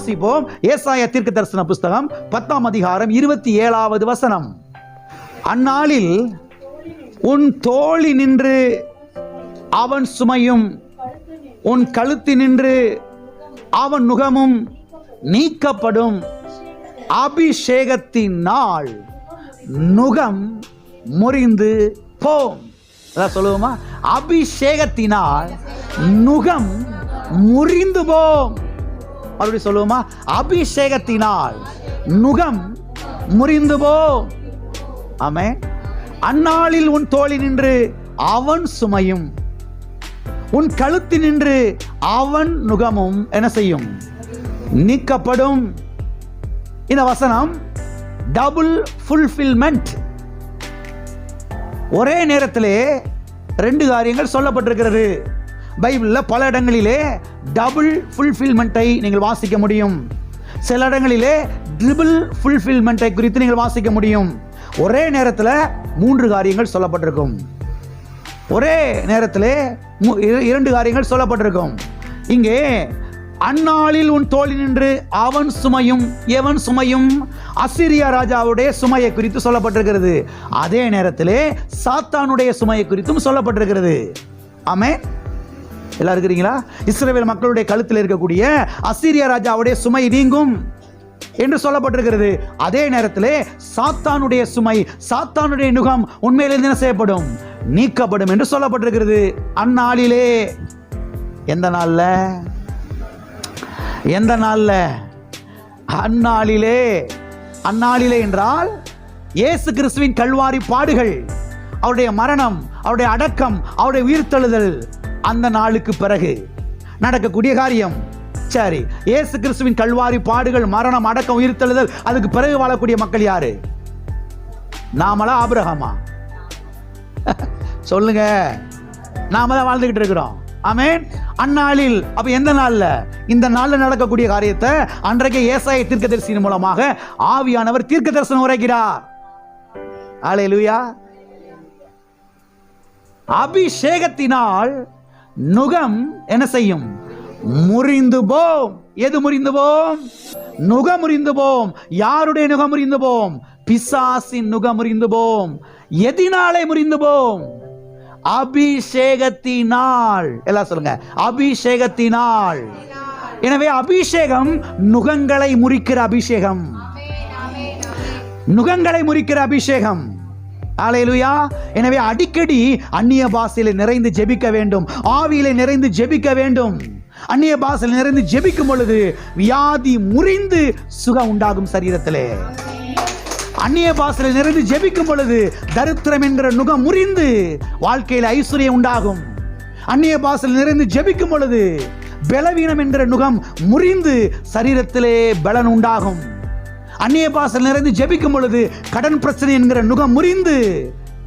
வாசிப்போம். ஏசாயா தீர்க்கதரிசன புஸ்தகம் 10ஆம் அதிகாரம் 27வது வசனம். அந்நாளில் உன் தோளி நின்று அவன் சுமையும், உன் கழுத்தி நின்று அவன் நுகமும் நீக்கப்படும். அபிஷேகத்தின் நாள் நுகம் முறிந்து போம். அதான் சொல்லுவோமா? அபிஷேகத்தினால் நுகம் முறிந்து போம். அப்படி சொல்லுவோமா? அபிஷேகத்தினால் நுகம் முறிந்து போம். ஆமென். அந்நாளில் உன் தோளி நின்று அவன் சுமையும், உன் கழுத்து நின்று அவன் நுகமும் என்ன செய்யும்? நீக்கப்படும். இந்த வசனம் டபுள் ஃபுல்ஃபில்மெண்ட். ஒரே நேரத்திலே 2 காரியங்கள் சொல்லப்பட்டிருக்கிறது. பைபிளில் பல இடங்களிலே டபுள் ஃபுல்ஃபில்மெண்ட்டை நீங்கள் வாசிக்க முடியும். சில இடங்களிலே ட்ரிபிள் ஃபுல்ஃபில்மெண்ட்டை குறித்து நீங்கள் வாசிக்க முடியும். ஒரே நேரத்தில் 3 காரியங்கள் சொல்லப்பட்டிருக்கும். ஒரே நேரத்தில் 2 காரியங்கள் சொல்லப்பட்டிருக்கும். இங்கே அந்நாளில் உன் தோளி நின்று அவன் சுமையும், எவன் சுமையும்? அசீரியா ராஜாவுடைய சுமையை குறித்து சொல்லப்பட்டிருக்கிறது. அதே நேரத்திலே சாத்தானுடைய சுமையை குறித்தும் சொல்லப்பட்டிருக்கிறது. ஆமென். எல்லாம் இருக்கிறீங்களா? இஸ்ரவேல் மக்களுடைய கழுத்தில் இருக்கக்கூடிய அசீரியா ராஜாவுடைய சுமை நீங்கும் என்று சொல்லப்பட்டிருக்கிறது. அதே நேரத்திலே சாத்தானுடைய சுமை, சாத்தானுடைய நுகம் உண்மையிலிருந்து என்ன செய்யப்படும்? நீக்கப்படும் என்று சொல்லப்பட்டிருக்கிறது. அந்நாளிலே. எந்த நாள்ல? எந்த நாள்ல? அந்நாளிலே. அந்நாளிலே என்றால் இயேசு கிறிஸ்துவின் கல்வாரி பாடுகள், அவருடைய மரணம், அவருடைய அடக்கம், அவருடைய உயிர்த்தெழுதல், அந்த நாளுக்கு பிறகு நடக்கக்கூடிய காரியம். சரி, இயேசு கிறிஸ்துவின் கல்வாரி பாடுகள், மரணம், அடக்கம், உயிர்த்தெழுதல், அதுக்கு பிறகு வாழக்கூடிய மக்கள் யாரு? நாமளா ஆபிரகாமா? சொல்லுங்க. நாம தான் வாழ்ந்துகிட்டு இருக்கிறோம். ஆமென். அந்நாளில். அப்ப எந்த நாள்ல? இந்த நாள்ல நடக்கக்கூடிய காரியத்தை அன்றைக்கு ஏசாயா தீர்க்கதரிசியின் மூலமாக ஆவியானவர் தீர்க்க தரிசனம் உரைக்கிறார். அல்லேலூயா. அபிஷேகத்தினால் நுகம் என்ன செய்யும்? முறிந்து போம். எது முறிந்து போம்? நுகம் முறிந்து போம். யாருடைய நுகம் முறிந்து போம்? பிசாசின் நுகம் முறிந்து போம். எதினாலே முறிந்து போம்? அபிஷேகத்தினால். எல்லாம் சொல்லுங்க, அபிஷேகத்தினால். எனவே அபிஷேகம் நுகங்களை முறிக்கிற அபிஷேகம். நுகங்களை முறிக்கிற அபிஷேகம். அல்லேலூயா. எனவே அடிக்கடி அந்நிய பாஷையிலே நிறைந்து ஜெபிக்க வேண்டும். ஆவியிலே நிறைந்து ஜெபிக்க வேண்டும். அந்நிய பாஷையில் நிறைந்து ஜெபிக்கும் பொழுது வியாதி முறிந்து சுகம் உண்டாகும் சரீரத்திலே. அந்நிய பாஷையில் நிறைந்து ஜெபிக்கும் பொழுது தரித்திரம் என்கிற நுகம் முறிந்து வாழ்க்கையில் ஐஸ்வர்யம் உண்டாகும். அந்நிய பாஷையில் நிறைந்து ஜெபிக்கும் பொழுது பலவீனம் என்கிற நுகம் முறிந்து சரீரத்திலே பலன் உண்டாகும். அந்நிய பாஷையில் நிறைந்து ஜெபிக்கும் பொழுது கடன் பிரச்சனை என்கிற நுகம் முறிந்து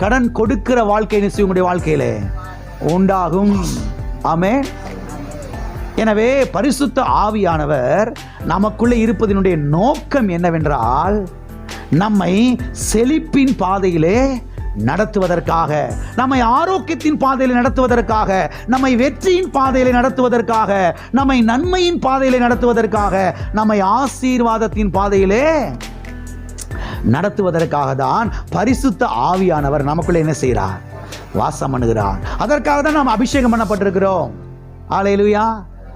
கடன் கொடுக்கிற வாழ்க்கை உங்களுடைய வாழ்க்கையிலே உண்டாகும். ஆமென். எனவே பரிசுத்த ஆவியானவர் நமக்குள்ளே இருப்பதனுடைய நோக்கம் என்னவென்றால், நம்மை செழிப்பின் பாதையிலே நடத்துவதற்காக, நம்மை ஆரோக்கியத்தின் பாதையிலே நடத்துவதற்காக, நம்மை வெற்றியின் பாதையிலே நடத்துவதற்காக, நம்மை நன்மையின் பாதையிலே நடத்துவதற்காக, நம்மை ஆசீர்வாதத்தின் பாதையிலே நடத்துவதற்காக தான் பரிசுத்த ஆவியானவர் நமக்குள்ளே என்ன செய்கிறார்? வாசம் பண்ணுகிறார். அதற்காக தான் நாம் அபிஷேகம் பண்ணப்பட்டிருக்கிறோம். அல்லேலூயா.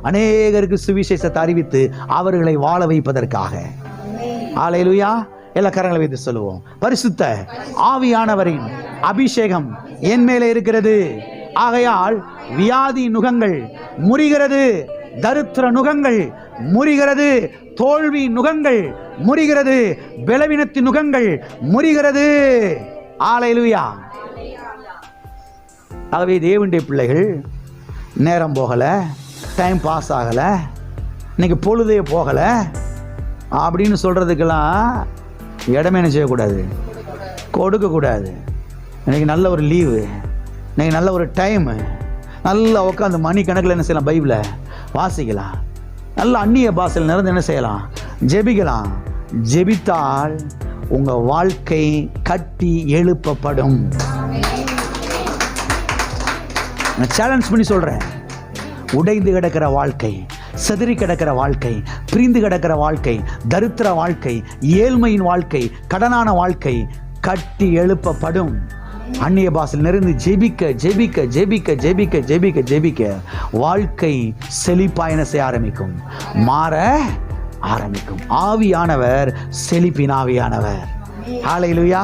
அநேகருக்கு சுவிசேஷத்தை அறிவித்து அவர்களை வாழ வைப்பதற்காக. அல்லேலூயா. எல்லா கரங்களை வைத்து சொல்லுவோம், பரிசுத்த ஆவியானவரின் அபிஷேகம் என் மேலே இருக்கிறது. ஆகையால் வியாதி நுகங்கள் முறிகிறது, தரித்திர நுகங்கள் முறிகிறது, தோல்வி நுகங்கள் முறிகிறது, பலவீனத்தின் நுகங்கள் முறிகிறது. அல்லேலூயா. ஆகவே தேவனுடைய பிள்ளைகள், நேரம் போகல, டைம் பாஸ் ஆகல, இன்னைக்கு பொழுதே போகல அப்படின்னு சொல்றதுக்கெல்லாம் இடமே என்ன செய்யக்கூடாது? கொடுக்கக்கூடாது. இன்னைக்கு நல்ல ஒரு லீவு, இன்னைக்கு நல்ல ஒரு டைமு, நல்லா உட்காந்து மணிக்கணக்கில் என்ன செய்யலாம்? பைபிளை வாசிக்கலாம். நல்ல அந்நிய பாஷையில் நிறைந்து என்ன செய்யலாம்? ஜெபிக்கலாம். ஜெபித்தால் உங்கள் வாழ்க்கை கட்டி எழுப்பப்படும். நான் சேலஞ்ச் பண்ணி சொல்கிறேன். உடைந்து கிடக்கிற வாழ்க்கை, செதறி கிடக்கிற வாழ்க்கை, பிரிந்து கிடக்கிற வாழ்க்கை, தரித்திர வாழ்க்கை, ஏழ்மையின் வாழ்க்கை, கடனான வாழ்க்கை கட்டி எழுப்பப்படும். அந்நிய பாஷையில் நிறைந்து ஜெபிக்க ஜெபிக்க ஜெபிக்க ஜெபிக்க ஜெபிக்க ஜெபிக்க வாழ்க்கை செழிப்பாயன செய்ய ஆரம்பிக்கும், மாற ஆரம்பிக்கும். ஆவியானவர் செழிப்பின் ஆவியானவர். ஹல்லேலூயா.